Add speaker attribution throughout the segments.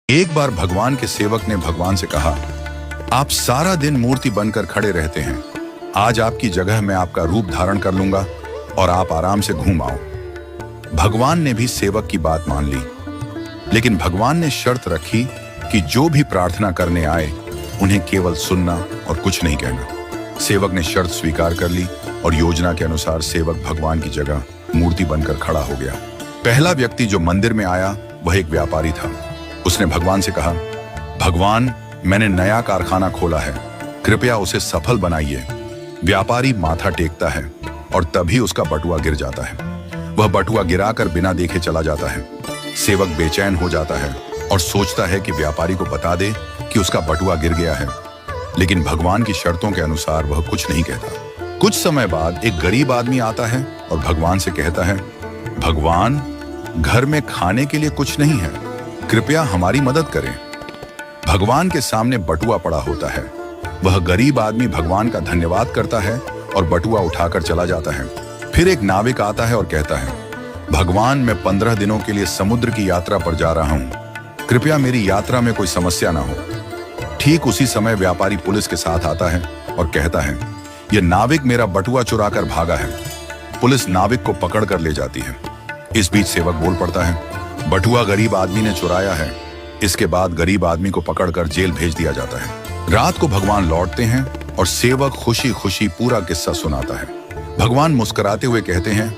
Speaker 1: एक बार भगवान के सेवक ने भगवान से कहा, आप सारा दिन मूर्ति बनकर खड़े रहते हैं, आज आपकी जगह मैं आपका रूप धारण कर लूंगा और आप आराम से घूम आओ। भगवान ने भी सेवक की बात मान ली, लेकिन भगवान ने शर्त रखी कि जो भी प्रार्थना करने आए उन्हें केवल सुनना और कुछ नहीं कहना। सेवक ने शर्त स्वीकार कर ली और योजना के अनुसार सेवक भगवान की जगह मूर्ति बनकर खड़ा हो गया। पहला व्यक्ति जो मंदिर में आया वह एक व्यापारी था। उसने भगवान से कहा, भगवान, मैंने नया कारखाना खोला है, कृपया उसे सफल बनाइए। व्यापारी माथा टेकता है और तभी उसका बटुआ गिर जाता है। वह बटुआ गिराकर बिना देखे चला जाता है। सेवक बेचैन हो जाता है और सोचता है कि व्यापारी को बता दे कि उसका बटुआ गिर गया है, लेकिन भगवान की शर्तों के अनुसार वह कुछ नहीं कहता। कुछ समय बाद एक गरीब आदमी आता है और भगवान से कहता है, भगवान, घर में खाने के लिए कुछ नहीं है, कृपया हमारी मदद करें। भगवान के सामने बटुआ पड़ा होता है। वह गरीब आदमी भगवान का धन्यवाद करता है और बटुआ उठाकर चला जाता है। फिर एक नाविक आता है और कहता है, भगवान, मैं 15 दिनों के लिए समुद्र की यात्रा पर जा रहा हूं, कृपया मेरी यात्रा में कोई समस्या ना हो। ठीक उसी समय व्यापारी पुलिस के साथ आता है और कहता है, यह नाविक मेरा बटुआ चुराकर भागा है। पुलिस नाविक को पकड़ कर ले जाती है। इस बीच सेवक बोल पड़ता है, बटुआ गरीब आदमी ने चुराया है। इसके बाद गरीब आदमी को पकड़कर जेल भेज दिया जाता है। रात को भगवान लौटते हैं और सेवक खुशी खुशी पूरा किस्सा सुनाता है। भगवान मुस्कुराते हुए कहते हैं,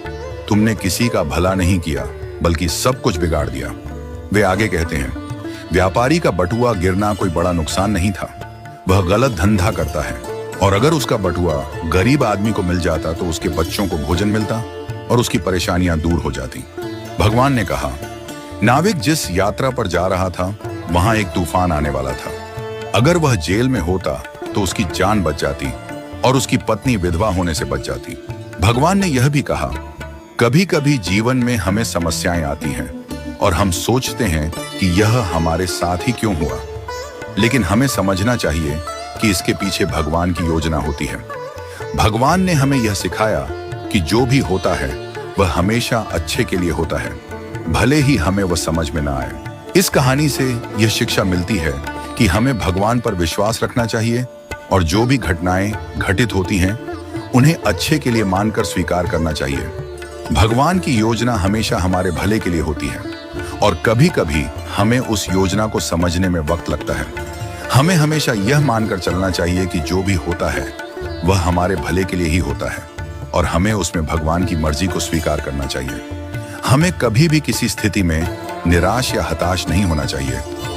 Speaker 1: तुमने किसी का भला नहीं किया बल्कि सब कुछ बिगाड़ दिया। वे आगे कहते हैं, व्यापारी का बटुआ गिरना कोई बड़ा नुकसान नहीं था, वह गलत धंधा करता है, और अगर उसका बटुआ गरीब आदमी को मिल जाता तो उसके बच्चों को भोजन मिलता और उसकी परेशानियां दूर हो जाती। भगवान ने कहा, नाविक जिस यात्रा पर जा रहा था वहां एक तूफान आने वाला था। अगर वह जेल में होता तो उसकी जान बच जाती और उसकी पत्नी विधवा होने से बच जाती। भगवान ने यह भी कहा, कभी कभी जीवन में हमें समस्याएं आती हैं और हम सोचते हैं कि यह हमारे साथ ही क्यों हुआ, लेकिन हमें समझना चाहिए कि इसके पीछे भगवान की योजना होती है। भगवान ने हमें यह सिखाया कि जो भी होता है वह हमेशा अच्छे के लिए होता है, भले ही हमें वह समझ में ना आए। इस कहानी से यह शिक्षा मिलती है कि हमें भगवान पर विश्वास रखना चाहिए और जो भी घटनाएं घटित होती हैं उन्हें अच्छे के लिए मानकर स्वीकार करना चाहिए। भगवान की योजना हमेशा हमारे भले के लिए होती है और कभी कभी हमें उस योजना को समझने में वक्त लगता है। हमें हमेशा यह मानकर चलना चाहिए कि जो भी होता है वह हमारे भले के लिए ही होता है और हमें उसमें भगवान की मर्जी को स्वीकार करना चाहिए। हमें कभी भी किसी स्थिति में निराश या हताश नहीं होना चाहिए।